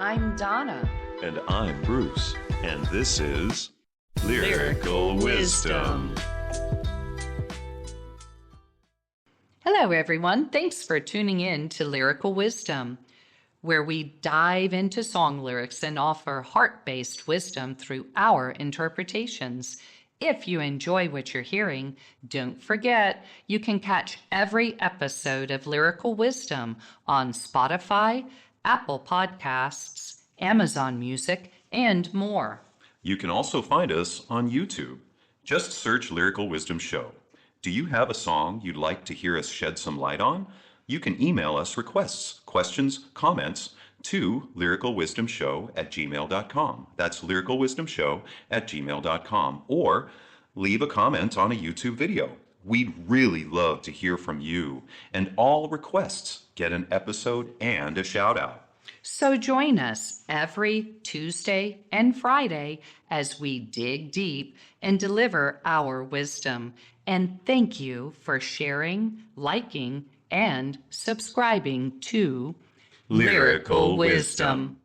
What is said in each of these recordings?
I'm Donna. And I'm Bruce. And this is Lyrical Wisdom. Hello, everyone. Thanks for tuning in to Lyrical Wisdom, where we dive into song lyrics and offer heart-based wisdom through our interpretations. If you enjoy what you're hearing, don't forget you can catch every episode of Lyrical Wisdom on Spotify, Apple Podcasts, Amazon Music, and more. You can also find us on YouTube. Just search Lyrical Wisdom Show. Do you have a song you'd like to hear us shed some light on? You can email us requests, questions, comments to lyricalwisdomshow@gmail.com. That's lyricalwisdomshow@gmail.com. Or leave a comment on a YouTube video. We'd really love to hear from you. And all requests get an episode and a shout out. So join us every Tuesday and Friday as we dig deep and deliver our wisdom. And thank you for sharing, liking, and subscribing to Lyrical Wisdom.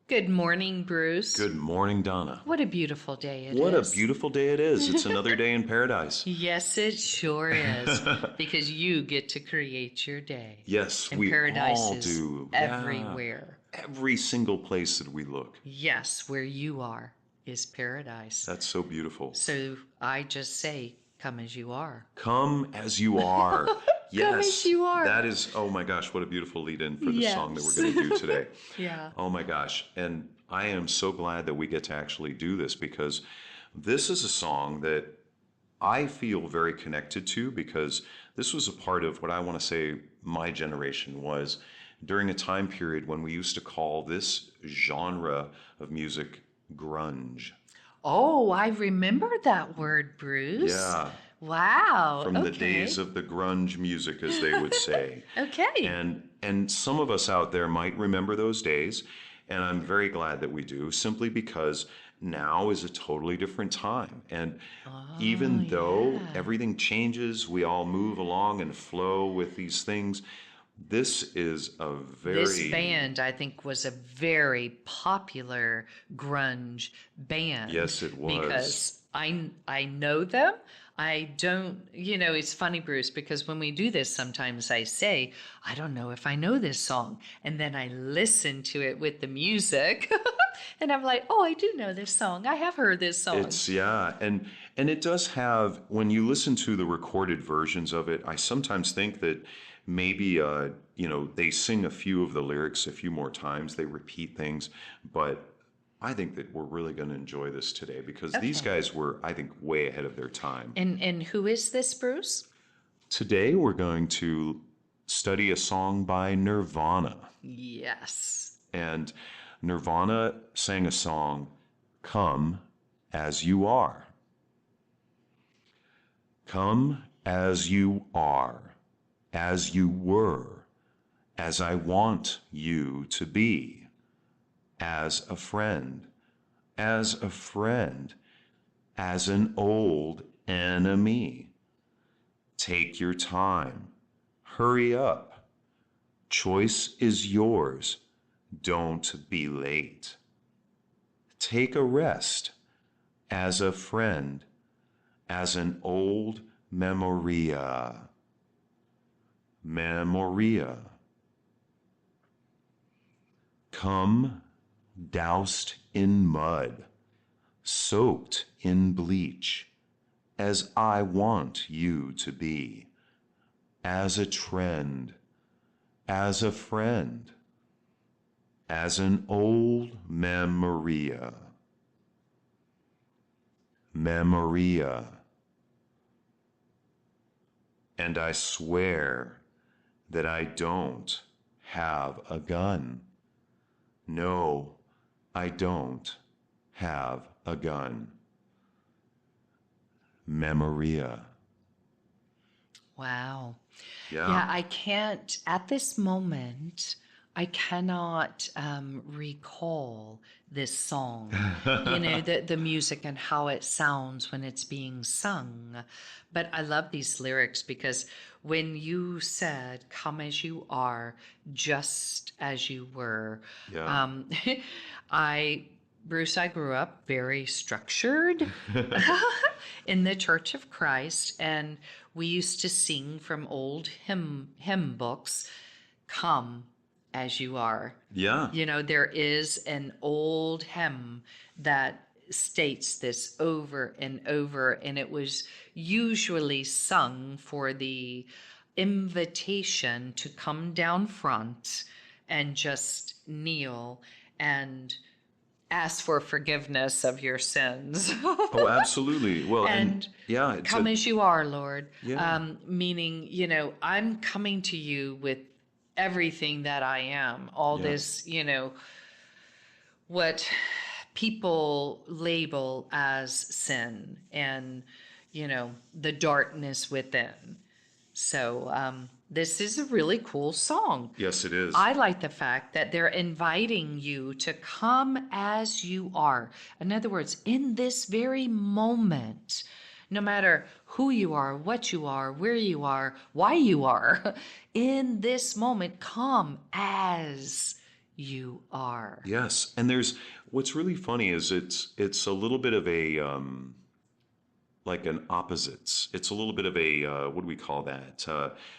Good morning, Bruce. Good morning, Donna. What a beautiful day it is. What a beautiful day it is. It's another day in paradise. Yes, it sure is. Because you get to create your day. Yes, and we paradise all is do. everywhere. Yeah. Every single place that we look. Yes, where you are is paradise. That's so beautiful. So I just say, come as you are. Come as you are. Yes. Come as you are. That is, oh my gosh, what a beautiful lead in for the song that we're going to do today. Yeah. Oh my gosh. And I am so glad that we get to actually do this, because this is a song that I feel very connected to, because this was a part of what I want to say my generation was during a time period when we used to call this genre of music grunge. Oh, I remember that word, Bruce. Yeah. Wow. From the days of the grunge music, as they would say. Okay. And some of us out there might remember those days, and I'm very glad that we do, simply because now is a totally different time. And even though everything changes, we all move along and flow with these things. This is a very... This band, I think, was a very popular grunge band. Yes, it was. Because I know them. I don't, it's funny, Bruce, because when we do this, sometimes I say, I don't know if I know this song. And then I listen to it with the music. And I'm like, oh, I do know this song. I have heard this song. And it does have, when you listen to the recorded versions of it, I sometimes think that maybe, they sing a few of the lyrics a few more times. They repeat things. But I think that we're really going to enjoy this today, because these guys were, I think, way ahead of their time. And who is this, Bruce? Today we're going to study a song by Nirvana. Yes. And Nirvana sang a song, Come As You Are. Come as you are, as you were, as I want you to be. As a friend, as an old enemy. Take your time, hurry up. Choice is yours, don't be late. Take a rest, as a friend, as an old memoria. Come doused in mud, soaked in bleach, as I want you to be, as a trend, as a friend, as an old memoria. And I swear that I don't have a gun. No, I don't have a gun. Memoria. Wow. Yeah. Yeah, I can't, at this moment, I cannot recall this song, the music and how it sounds when it's being sung. But I love these lyrics because when you said, "Come as you are, just as you were," Yeah. I, Bruce, I grew up very structured in the Church of Christ, and we used to sing from old hymn books, "Come as you are." Yeah. There is an old hymn that states this over and over, and it was usually sung for the invitation to come down front and just kneel and ask for forgiveness of your sins. Oh, absolutely. Well, And yeah, it's come as you are, Lord. Yeah. Meaning, I'm coming to you with everything that I am, all Yeah. this, what people label as sin and, the darkness within. So, this is a really cool song. Yes, it is. I like the fact that they're inviting you to come as you are. In other words, in this very moment, no matter who you are, what you are, where you are, why you are, in this moment, come as you are. Yes, and there's what's really funny is it's a little bit of a like an opposites. It's a little bit of a what do we call that?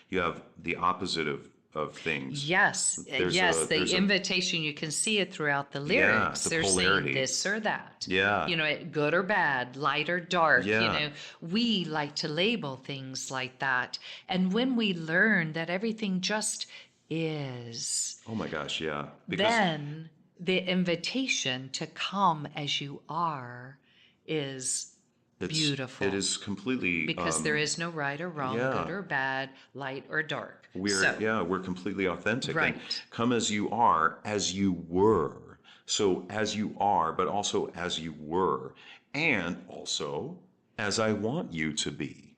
You have the opposite of things. Yes, There's the invitation, you can see it throughout the Yeah, lyrics. the They're polarity. saying this or that. Yeah. Good or bad, light or dark. Yeah. We like to label things like that. And when we learn that everything just is, Oh my gosh, yeah. Because then the invitation to come as you are is beautiful. it is completely because there is no right or wrong, yeah. good or bad, light or dark. we're completely authentic. Right. And come as you are, as you were. So as you are, but also as you were, and also as I want you to be,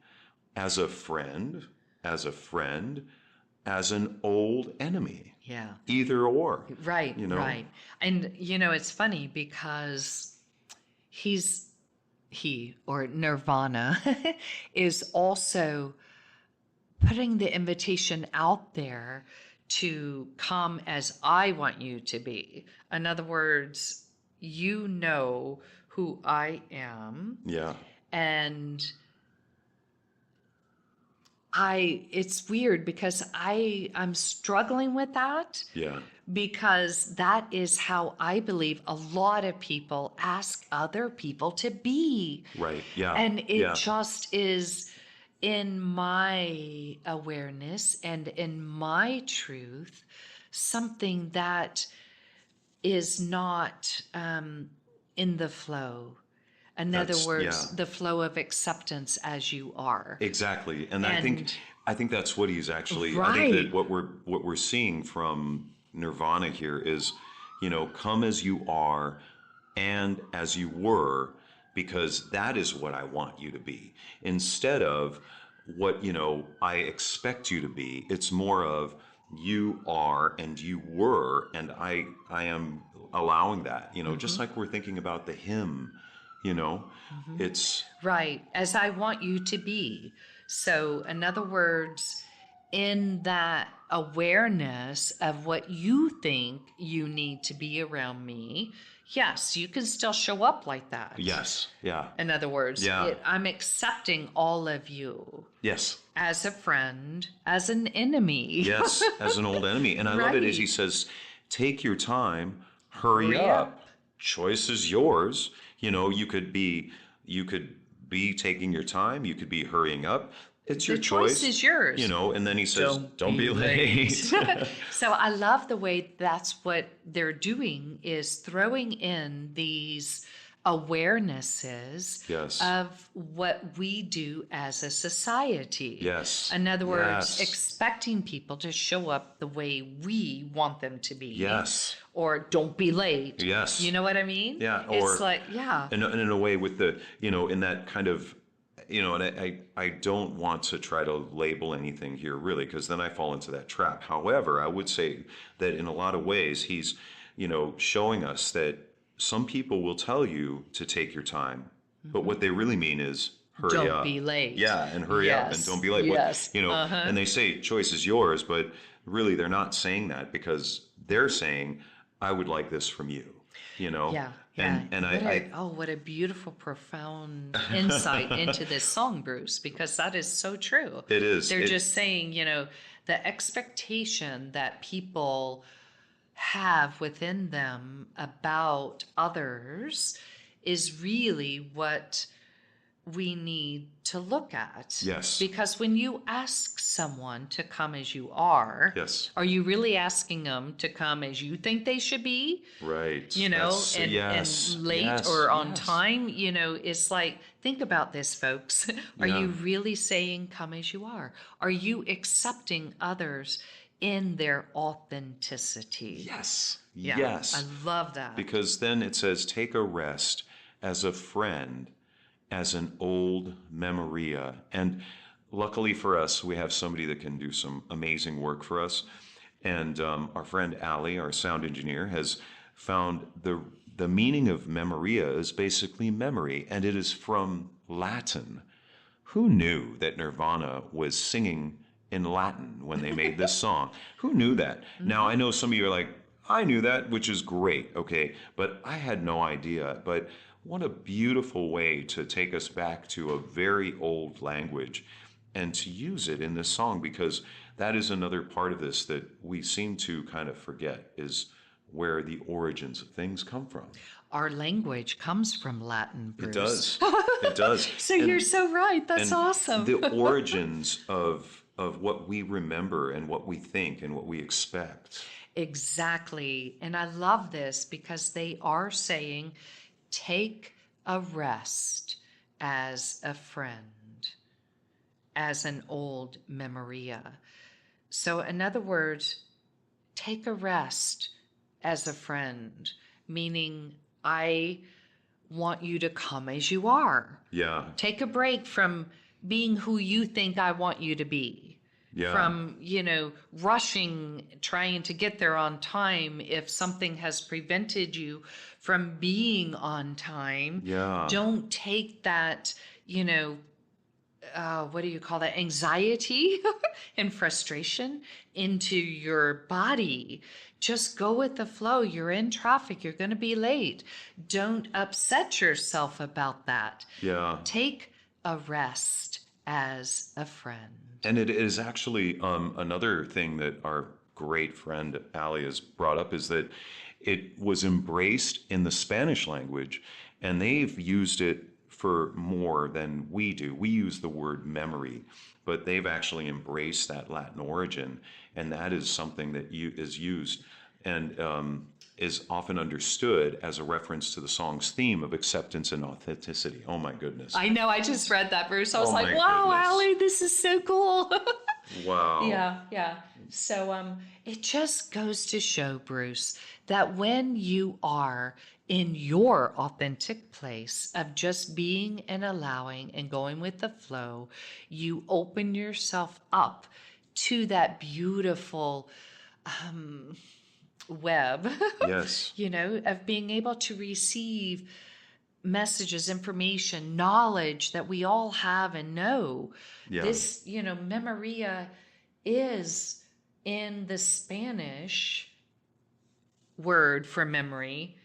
as a friend, as a friend, as an old enemy. Yeah. Either or. Right, You know? right. And it's funny because he or Nirvana is also putting the invitation out there to come as I want you to be. In other words, you know who I am, Yeah. and it's weird because I'm struggling with that. Yeah. Because that is how I believe a lot of people ask other people to be. Right. Yeah. And it yeah. just is in my awareness and in my truth, something that is not in the flow. In other words, the flow of acceptance as you are. Exactly. And I think that's what he's actually Right. I think that what we're seeing from Nirvana here is, come as you are and as you were, because that is what I want you to be. Instead of what, I expect you to be, it's more of you are and you were, and I am allowing that, just like we're thinking about the hymn, it's Right, as I want you to be. So, in other words, in that awareness of what you think you need to be around me, yes, you can still show up like that. yes, yeah. In other words, Yeah. I'm accepting all of you Yes. as a friend, as an enemy. Yes, as an old enemy. And I love it as he Right. says, take your time, hurry Hurry up. up. Choice is yours. You could be taking your time, you could be hurrying up. It's your The choice is yours. And then he says, don't be late. So I love the way that's what they're doing, is throwing in these awarenesses Yes. of what we do as a society. Yes. In other words, Yes. expecting people to show up the way we want them to be. Yes. Or don't be late. Yes. You know what I mean? Yeah, It's or- like, yeah. And in a way with the, in that kind of and I don't want to try to label anything here really, because then I fall into that trap. However, I would say that in a lot of ways, he's, showing us that some people will tell you to take your time, but what they really mean is hurry Don't up. be late. Yeah, and hurry up and don't be late. Yes. And they say choice is yours, but really they're not saying that because they're saying, I would like this from you, Yeah. And what a beautiful, profound insight into this song, Bruce, because that is so true. it is. They're just saying, the expectation that people have within them about others is really what we need to look at. Yes. Because when you ask someone to come as you are, Yes. are you really asking them to come as you think they should be? Right. And late or on time? It's like, think about this, folks. Are you really saying come as you are? Are you accepting others in their authenticity? Yes. Yeah, Yes. I love that. Because then it says, take a rest as a friend, as an old memoria. And luckily for us, we have somebody that can do some amazing work for us. And our friend Allie, our sound engineer, has found the meaning of memoria is basically memory, and it is from Latin. Who knew that Nirvana was singing in Latin when they made this song? Who knew that? Now, I know some of you are like, I knew that, which is great, okay, but I had no idea. But what a beautiful way to take us back to a very old language and to use it in this song, because that is another part of this that we seem to kind of forget, is where the origins of things come from. Our language comes from Latin, Bruce. It does. It does. So you're so right. That's awesome. The origins of what we remember and what we think and what we expect. Exactly. And I love this because they are saying, take a rest as a friend, as an old memoria. So in other words, take a rest as a friend, meaning I want you to come as you are. Yeah. Take a break from being who you think I want you to be. Yeah. From, rushing, trying to get there on time. If something has prevented you from being on time, don't take that, what do you call that? Anxiety and frustration into your body. Just go with the flow. You're in traffic. You're going to be late. Don't upset yourself about that. Yeah. Take a rest as a friend. And it is actually another thing that our great friend Ali has brought up, is that it was embraced in the Spanish language, and they've used it for more than we do. We use the word memory, but they've actually embraced that Latin origin, and that is something that is used and is often understood as a reference to the song's theme of acceptance and authenticity. Oh my goodness. I know, I just read that, Bruce. I was like, my wow, goodness. Allie, this is so cool. Wow. Yeah. So it just goes to show, Bruce, that when you are in your authentic place of just being and allowing and going with the flow, you open yourself up to that beautiful web, Yes. of being able to receive messages, information, knowledge that we all have and know. Yeah. This, memoria is in the Spanish word for memory,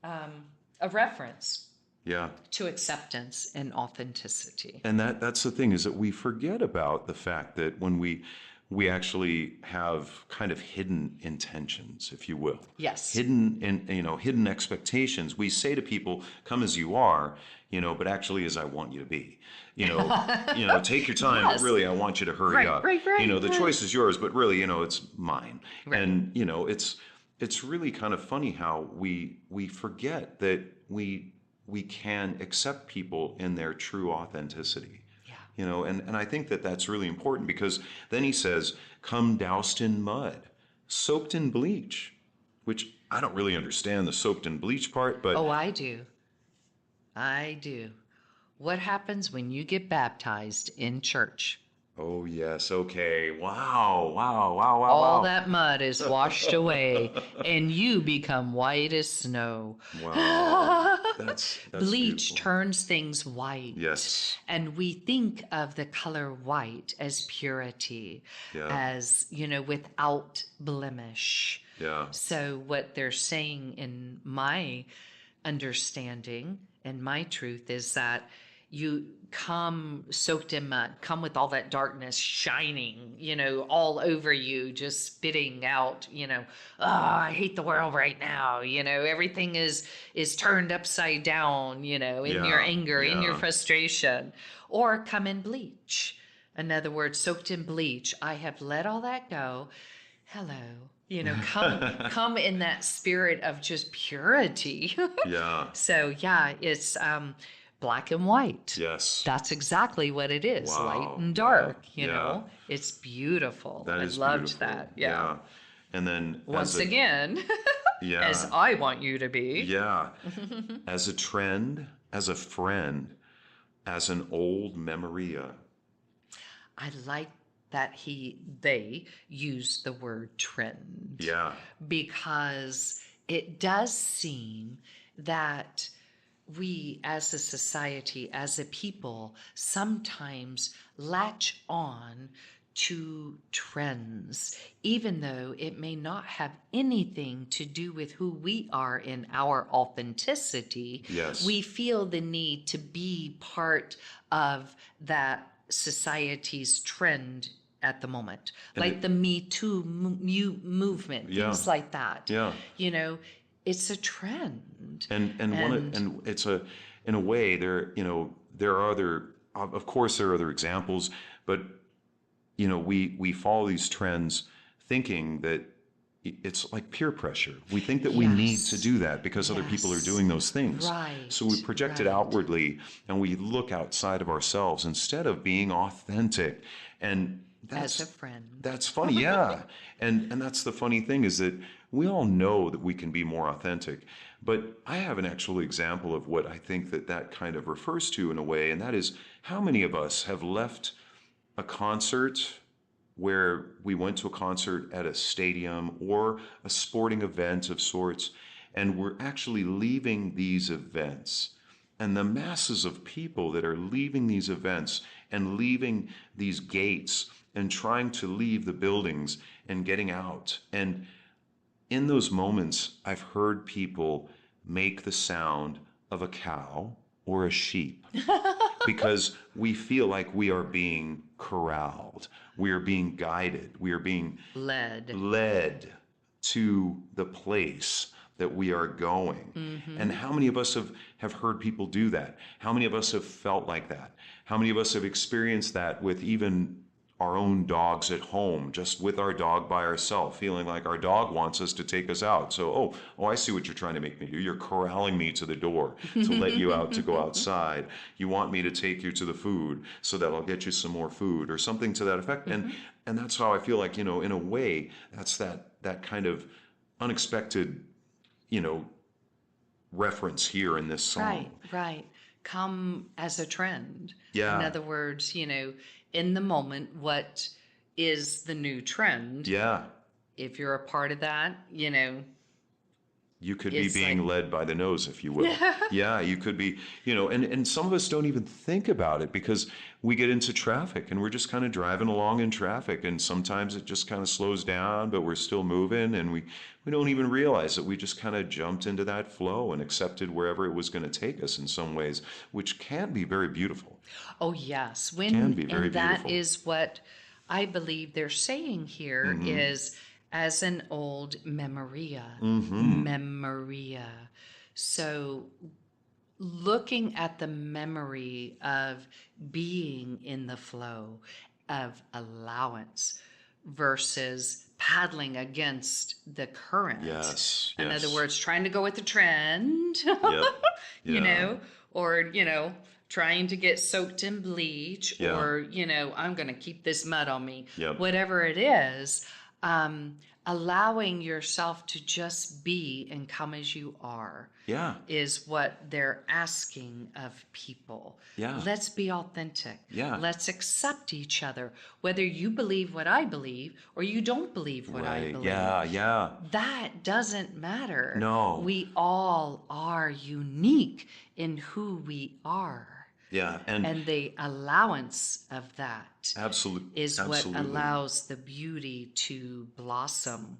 a reference Yeah. to acceptance and authenticity. And that's the thing, is that we forget about the fact that when we actually have kind of hidden intentions, if you will. Yes. Hidden expectations. We say to people, come as you are, but actually as I want you to be. Take your time, Yes. but really I want you to hurry up. Right. The choice is yours, but really, it's mine. Right. And, it's really kind of funny how we forget that we can accept people in their true authenticity. And I think that that's really important, because then he says, come doused in mud, soaked in bleach, which I don't really understand the soaked in bleach part, but Oh, I do. What happens when you get baptized in church? Oh, yes. Okay. Wow. Wow. Wow. Wow. All Wow. that mud is washed away and you become white as snow. Wow. That's Bleach beautiful. turns things white. Yes. And we think of the color white as purity, Yeah. as, without blemish. Yeah. So, what they're saying in my understanding and my truth is that you come soaked in mud, come with all that darkness shining, all over you, just spitting out, oh, I hate the world right now. Everything is turned upside down, in your Yeah. anger, in your Yeah. frustration, or come in bleach. In other words, soaked in bleach. I have let all that go. Hello. Come in that spirit of just purity. Yeah. So yeah, it's black and white. Yes. That's exactly what it is, light Wow. and dark, Yeah. It's beautiful. That I is loved beautiful. that. Yeah. And then Once again, as yeah. I want you to be. Yeah. As a trend, as a friend, as an old memoria. I like that they used the word trend. Yeah. Because it does seem that we as a society, as a people, sometimes latch on to trends, even though it may not have anything to do with who we are in our authenticity. Yes. We feel the need to be part of that society's trend at the moment, like the Me Too movement, Yeah. things like that. Yeah. It's a trend. And it's in a way there are other, of course there are other examples, but we follow these trends thinking that it's like peer pressure. We think that we need to do that because other people are doing those things. Right. So we project it outwardly and we look outside of ourselves instead of being authentic. And As a friend. that's funny, yeah. And that's the funny thing is that we all know that we can be more authentic. But I have an actual example of what I think that kind of refers to in a way, and that is how many of us have left a concert where we went to a concert at a stadium or a sporting event of sorts, and we're actually leaving these events. And the masses of people that are leaving these events and leaving these gates and trying to leave the buildings and getting out. And in those moments, I've heard people make the sound of a cow or a sheep because we feel like we are being corralled, we are being guided, we are being led to the place that we are going. Mm-hmm. And how many of us have heard people do that? How many of us have felt like that? How many of us have experienced that with even our own dogs at home, just with our dog by ourselves, feeling like our dog wants us to take us out. So, I see what you're trying to make me do. You're corralling me to the door to let you out to go outside. You want me to take you to the food so that I'll get you some more food or something to that effect. Mm-hmm. And that's how I feel like, in a way, that's that kind of unexpected, reference here in this song. Right. Come as a trend. Yeah. In other words, in the moment, what is the new trend? Yeah. If you're a part of that, you could be being led by the nose, if you will. Yeah, you could be, and some of us don't even think about it because we get into traffic and we're just kind of driving along in traffic. And sometimes it just kind of slows down, but we're still moving. And we don't even realize that we just kind of jumped into that flow and accepted wherever it was going to take us in some ways, which can be very beautiful. Oh, yes. Can be very that beautiful. is what I believe they're saying here Mm-hmm. is as an old memoria. Mm-hmm. Memoria. So looking at the memory of being in the flow of allowance versus paddling against the current. Yes. In other words, trying to go with the trend, Yep. Yeah. or, trying to get soaked in bleach or, I'm going to keep this mud on me. Yep. Whatever it is, allowing yourself to just be and come as you are Yeah. is what they're asking of people. Yeah. Let's be authentic. Yeah. Let's accept each other, whether you believe what I believe or you don't believe what I Right. believe. Yeah. Yeah. That doesn't matter. No. We all are unique in who we are. Yeah. And the allowance of that absolutely. is Absolutely. what allows the beauty to blossom.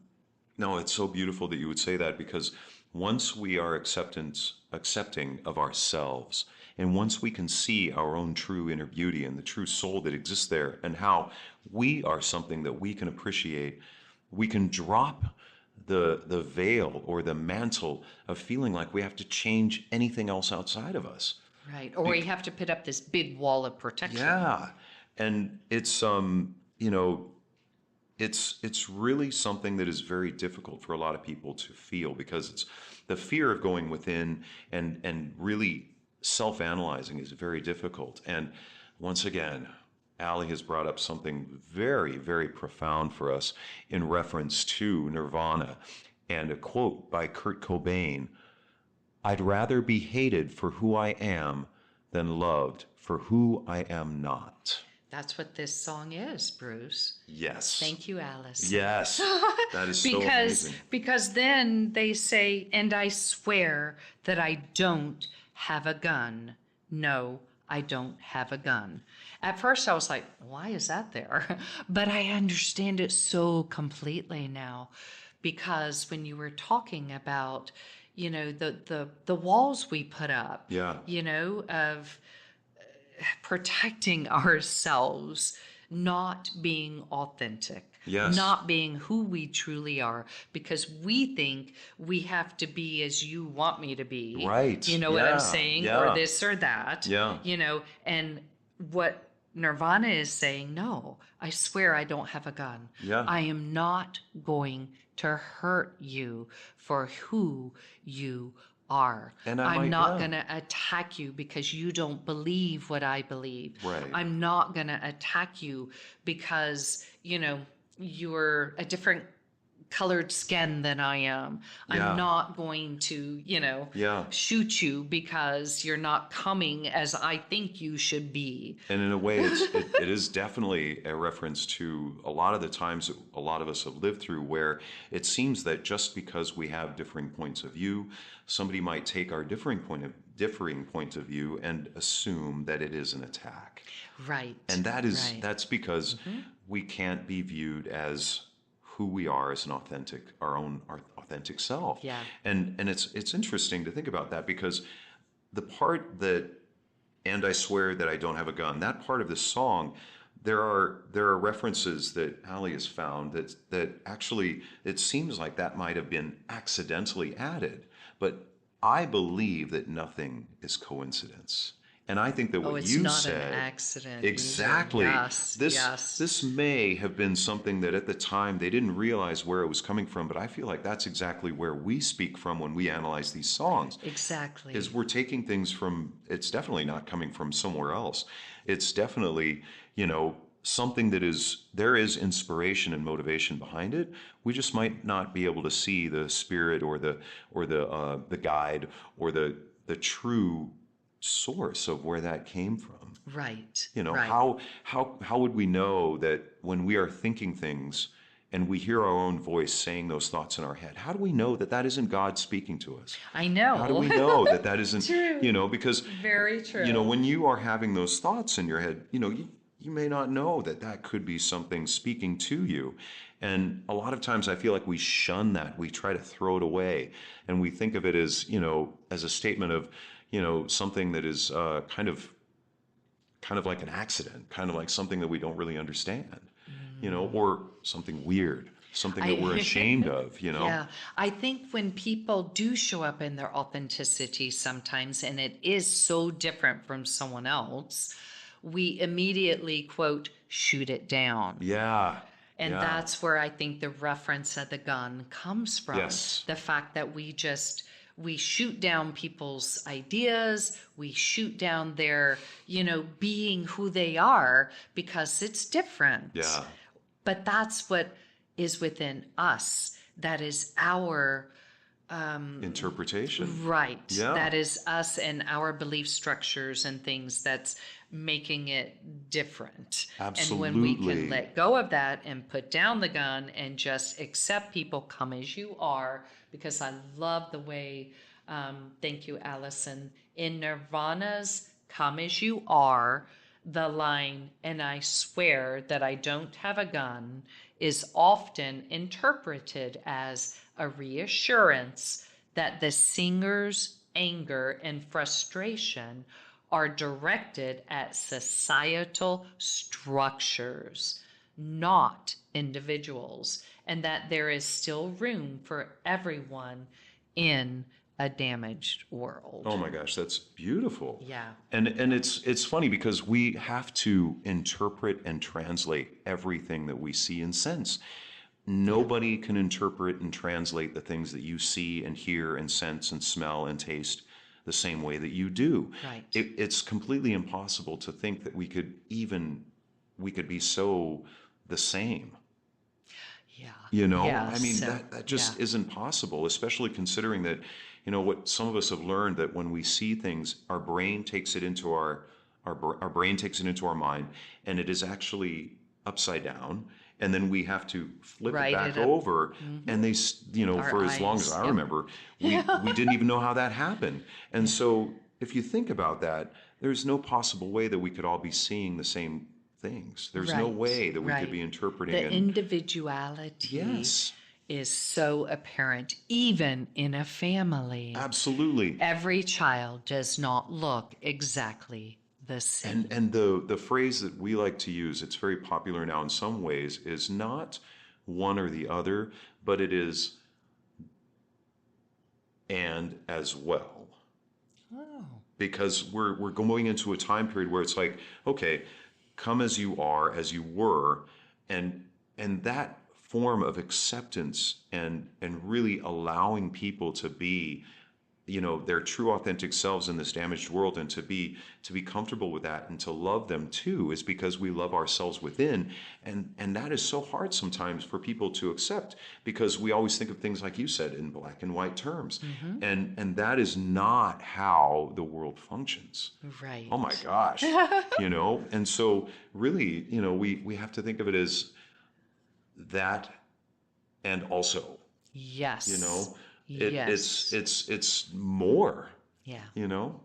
No, it's so beautiful that you would say that, because once we are accepting of ourselves, and once we can see our own true inner beauty and the true soul that exists there, and how we are something that we can appreciate, we can drop the veil or the mantle of feeling like we have to change anything else outside of us. Right. Or we have to put up this big wall of protection. Yeah. And it's it's really something that is very difficult for a lot of people to feel, because it's the fear of going within and really self-analyzing is very difficult. And once again, Allie has brought up something very, very profound for us in reference to Nirvana, and a quote by Kurt Cobain: "I'd rather be hated for who I am than loved for who I am not." That's what this song is, Bruce. Yes. Thank you, Alice. Yes. That is so amazing. Because then they say, and I swear that I don't have a gun. No, I don't have a gun. At first I was like, why is that there? But I understand it so completely now, because when you were talking about, the walls we put up, Yeah. of protecting ourselves, not being authentic, Yes. not being who we truly are, because we think we have to be as you want me to be. Right. You know what Yeah. I'm saying? Yeah. Or this or that. Yeah. And what Nirvana is saying, no, I swear I don't have a gun. Yeah. I am not going to hurt you for who you are. And I'm not going to attack you because you don't believe what I believe. Right. I'm not going to attack you because, you're a different colored skin than I am. Yeah. I'm not going to, Yeah. shoot you because you're not coming as I think you should be. And in a way, it is definitely a reference to a lot of the times that a lot of us have lived through, where it seems that just because we have differing points of view, somebody might take our differing point of view and assume that it is an attack. Right. And right. that's because we can't be viewed as who we are as our authentic self. Yeah. And it's interesting to think about that, because the part that, and I swear that I don't have a gun, that part of the song, there are references that Allie has found that actually it seems like that might have been accidentally added, but I believe that nothing is coincidence. And I think that what it's you not said, an accident. exactly. Yes. This may have been something that at the time they didn't realize where it was coming from, but I feel like that's exactly where we speak from when we analyze these songs. Exactly. Is we're taking things from, it's definitely not coming from somewhere else. It's definitely, something that there is inspiration and motivation behind it. We just might not be able to see the spirit or the guide or the true source of where that came from. Right. Right. How would we know that when we are thinking things and we hear our own voice saying those thoughts in our head, how do we know that that isn't God speaking to us? I know. How do we know that that isn't True. Because very true. when you are having those thoughts in your head, you may not know that could be something speaking to you. And a lot of times I feel like we shun that. We try to throw it away, and we think of it as, as a statement of, something that is kind of like an accident, kind of like something that we don't really understand, or something weird, something that we're ashamed of, Yeah. I think when people do show up in their authenticity sometimes, and it is so different from someone else, we immediately, quote, shoot it down. Yeah. And that's where I think the reference of the gun comes from. Yes. The fact that we shoot down people's ideas, we shoot down their, being who they are, because it's different. Yeah. But that's what is within us. That is our Interpretation. right. Yeah. That is us and our belief structures and things that's making it different. And when we Absolutely. can let go of that and put down the gun and just accept people, come as you are, because I love the way, thank you, Allison, in Nirvana's Come As You Are, the line, and I swear that I don't have a gun, is often interpreted as a reassurance that the singer's anger and frustration are directed at societal structures, not individuals, and that there is still room for everyone in a damaged world. Oh my gosh, that's beautiful. Yeah. And it's funny because we have to interpret and translate everything that we see and sense. Nobody can interpret and translate the things that you see and hear and sense and smell and taste the same way that you do. Right. It's completely impossible to think that we could be so the same. Yeah. You know, Yeah, I mean, so, that just yeah. isn't possible, especially considering that, what some of us have learned, that when we see things, our brain takes it into our brain takes it into our mind, and it is actually upside down. And then we have to flip it Write back it up. over. And they, Our for as long as eyes, I yep. remember, we didn't even know how that happened. And so if you think about that, there's no possible way that we could all be seeing the same things. There's no Right, way that we could right. be interpreting The and individuality yes, is so apparent, even in a family. absolutely. Every child does not look exactly the same. And the phrase that we like to use, it's very popular now in some ways, is not one or the other, but it is and as well. Oh. Because we're going into a time period where it's like, okay, come as you are, as you were, and that form of acceptance and really allowing people to be, their true authentic selves in this damaged world, and to be comfortable with that and to love them too, is because we love ourselves within. And that is so hard sometimes for people to accept, because we always think of things, like you said, in black and white terms. And that is not how the world functions. Right. Oh my gosh. And so really, we have to think of it as that, and also, Yes. It's Yes. it's more, Yeah.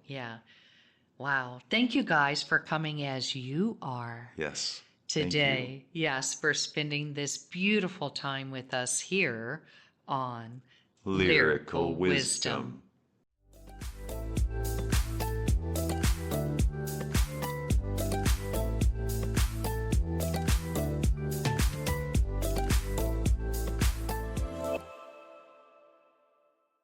Yeah. Wow. Thank you guys for coming as you are Yes. Thank you. today. Yes, for spending this beautiful time with us here on Lyrical Wisdom.